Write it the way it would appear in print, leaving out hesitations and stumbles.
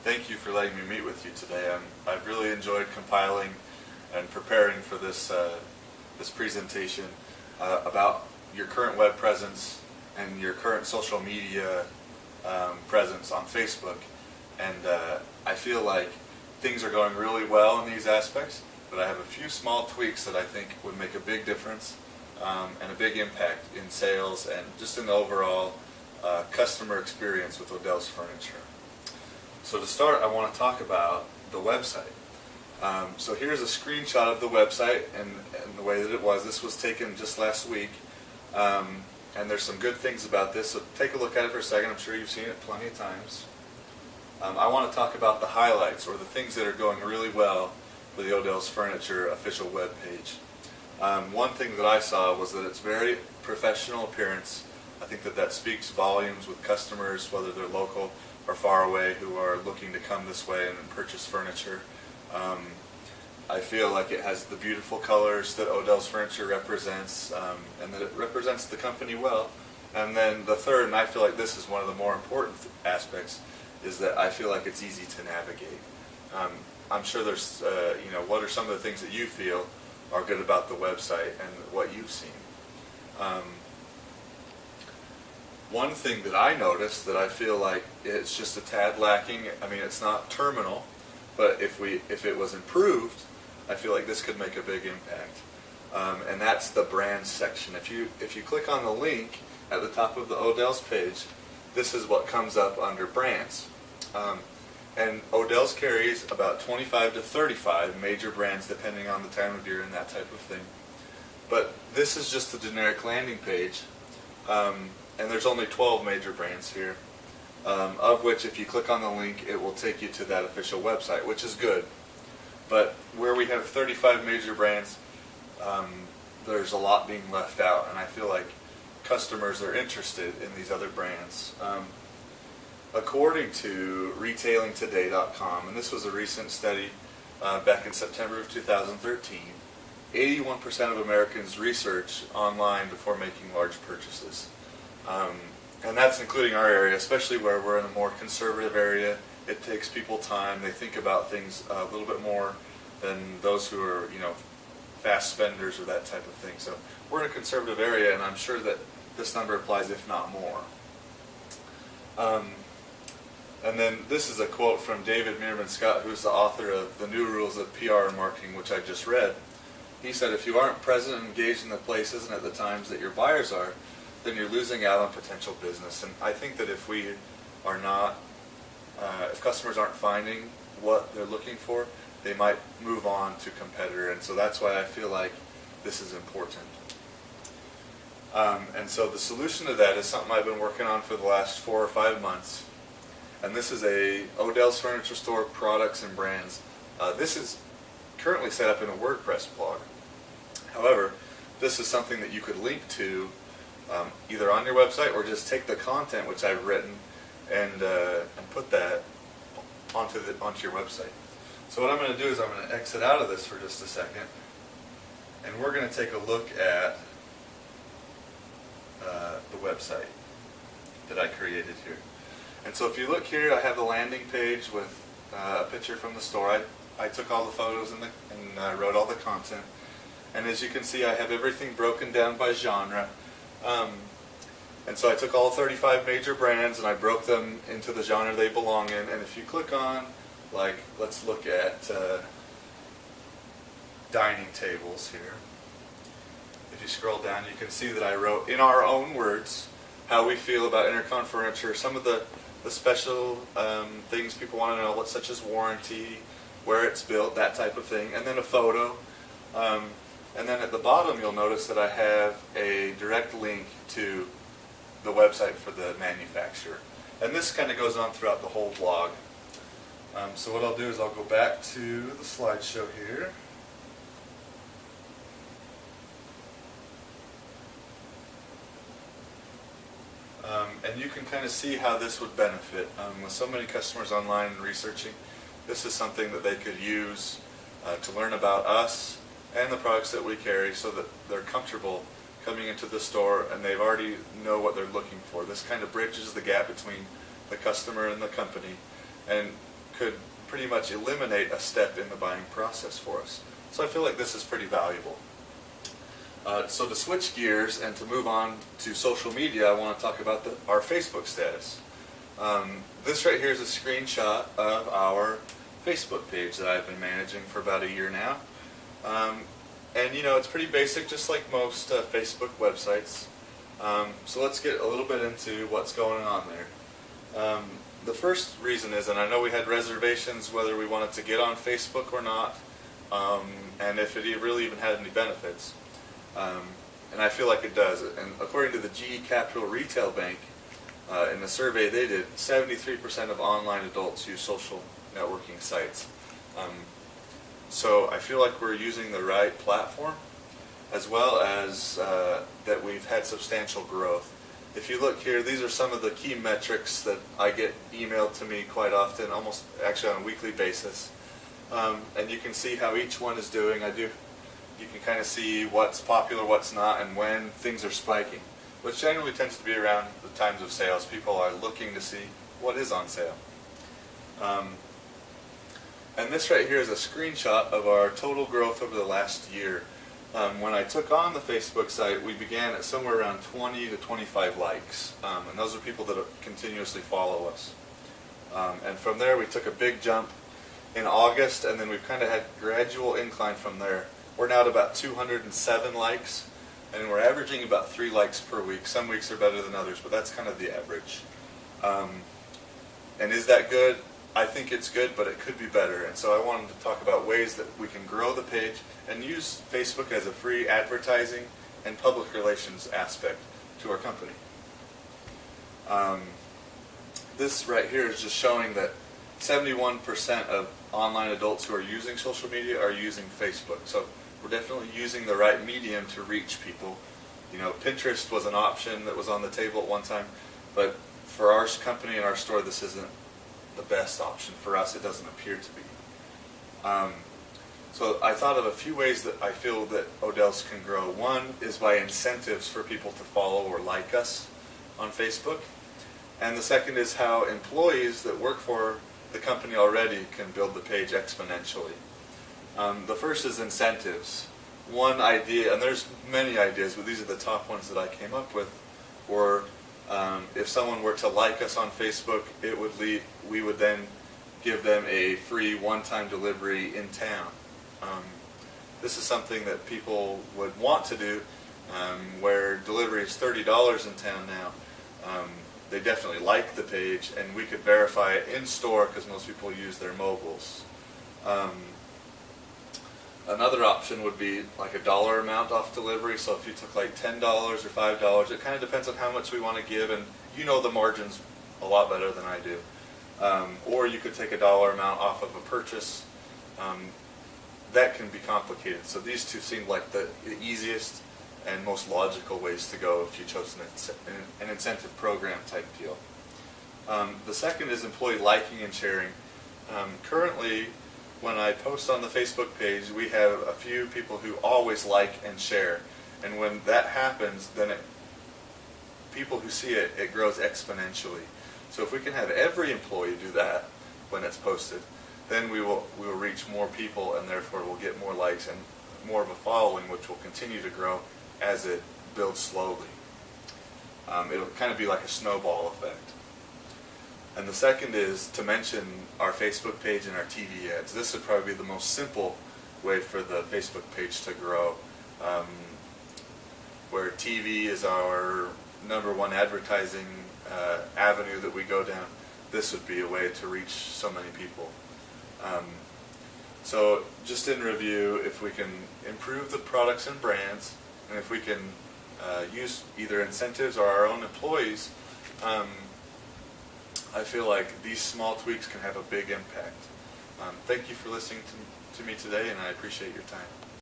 Thank you for letting me meet with you today. I've really enjoyed compiling and preparing for this presentation about your current web presence and your current social media presence on Facebook. And I feel like things are going really well in these aspects, but I have a few small tweaks that I think would make a big difference and a big impact in sales and just in the overall customer experience with Odell's Furniture. So to start, I want to talk about the website. So here's a screenshot of the website and the way that it was. This was taken just last week, and there's some good things about this, so take a look at it for a second. I'm sure you've seen it plenty of times. I want to talk about the highlights, or the things that are going really well for the Odell's Furniture official web page. One thing that I saw was that it's very professional appearance. I think that speaks volumes with customers, whether they're local or far away, who are looking to come this way and purchase furniture. I feel like it has the beautiful colors that Odell's Furniture represents, and that it represents the company well. And then the third, and I feel like this is one of the more important aspects, is that I feel like it's easy to navigate. I'm sure there's, what are some of the things that you feel are good about the website and what you've seen? One thing that I noticed that I feel like it's just a tad lacking, I mean, it's not terminal, but if it was improved, I feel like this could make a big impact. And that's the brands section. If you click on the link at the top of the Odell's page, this is what comes up under brands. And Odell's carries about 25 to 35 major brands depending on the time of year and that type of thing. But this is just a generic landing page. And there's only 12 major brands here, of which if you click on the link, it will take you to that official website, which is good. But where we have 35 major brands, there's a lot being left out, and I feel like customers are interested in these other brands. According to retailingtoday.com, and this was a recent study back in September of 2013, 81% of Americans research online before making large purchases. And that's including our area, especially where we're in a more conservative area. It takes people time. They think about things a little bit more than those who are, fast spenders or that type of thing. So we're in a conservative area, and I'm sure that this number applies, if not more. And then this is a quote from David Meerman Scott, who's the author of The New Rules of PR and Marketing, which I just read. He said, if you aren't present and engaged in the places and at the times that your buyers are, then you're losing out on potential business. And I think that if we are not, if customers aren't finding what they're looking for, they might move on to competitor. And so that's why I feel like this is important. And so the solution to that is something I've been working on for the last 4 or 5 months. And this is a Odell's Furniture Store products and brands. This is currently set up in a WordPress blog. However, this is something that you could link to either on your website or just take the content which I've written and put that onto your website. So what I'm going to do is I'm going to exit out of this for just a second, and we're going to take a look at the website that I created here. And so if you look here, I have the landing page with a picture from the store. I took all the photos and I wrote all the content. And as you can see, I have everything broken down by genre. And so I took all 35 major brands and I broke them into the genre they belong in. And if you click on, like, let's look at dining tables here. If you scroll down, you can see that I wrote in our own words how we feel about Intercon Furniture, some of the special things people want to know, such as warranty, where it's built, that type of thing, and then a photo. And then at the bottom, you'll notice that I have a direct link to the website for the manufacturer. And this kind of goes on throughout the whole blog. So what I'll do is I'll go back to the slideshow here. And you can kind of see how this would benefit. With so many customers online and researching, this is something that they could use to learn about us and the products that we carry so that they're comfortable coming into the store and they already know what they're looking for. This kind of bridges the gap between the customer and the company and could pretty much eliminate a step in the buying process for us. So I feel like this is pretty valuable. So to switch gears and to move on to social media, I want to talk about our Facebook status. This right here is a screenshot of our Facebook page that I've been managing for about a year now. And you know, it's pretty basic, just like most Facebook websites. So let's get a little bit into what's going on there. The first reason is, and I know we had reservations whether we wanted to get on Facebook or not, and if it really even had any benefits. And I feel like it does. And according to the GE Capital Retail Bank, in the survey they did, 73% of online adults use social networking sites. So I feel like we're using the right platform, as well as that we've had substantial growth. If you look here, these are some of the key metrics that I get emailed to me quite often, almost actually on a weekly basis. And you can see how each one is doing. You can kind of see what's popular, what's not, and when things are spiking, which generally tends to be around the times of sales. People are looking to see what is on sale. And this right here is a screenshot of our total growth over the last year. When I took on the Facebook site, we began at somewhere around 20 to 25 likes, and those are people that continuously follow us. And from there, we took a big jump in August, and then we've kind of had gradual incline from there. We're now at about 207 likes, and we're averaging about 3 likes per week. Some weeks are better than others, but that's kind of the average. And is that good? I think it's good, but it could be better. And so I wanted to talk about ways that we can grow the page and use Facebook as a free advertising and public relations aspect to our company. This right here is just showing that 71% of online adults who are using social media are using Facebook. So we're definitely using the right medium to reach people. You know, Pinterest was an option that was on the table at one time, but for our company and our store, this isn't the best option for us. It doesn't appear to be. So I thought of a few ways that I feel that Odell's can grow. One is by incentives for people to follow or like us on Facebook. And the second is how employees that work for the company already can build the page exponentially. The first is incentives. One idea, and there's many ideas, but these are the top ones that I came up with, were if someone were to like us on Facebook, we would then give them a free one-time delivery in town. This is something that people would want to do, where delivery is $30 in town now. They definitely like the page, and we could verify it in store because most people use their mobiles. Another option would be like a dollar amount off delivery. So if you took like $10 or $5, it kind of depends on how much we want to give, and you know the margins a lot better than I do. Or you could take a dollar amount off of a purchase. That can be complicated. So these two seemed like the easiest and most logical ways to go if you chose an incentive program type deal. The second is employee liking and sharing. Currently, when I post on the Facebook page, we have a few people who always like and share. And when that happens, then people who see it, it grows exponentially. So if we can have every employee do that when it's posted, then we will reach more people, and therefore we'll get more likes and more of a following, which will continue to grow as it builds slowly. It'll kind of be like a snowball effect. And the second is to mention our Facebook page and our TV ads. This would probably be the most simple way for the Facebook page to grow, where TV is our number one advertising avenue that we go down. This would be a way to reach so many people. So just in review, if we can improve the products and brands, and if we can use either incentives or our own employees, I feel like these small tweaks can have a big impact. Thank you for listening to me today, and I appreciate your time.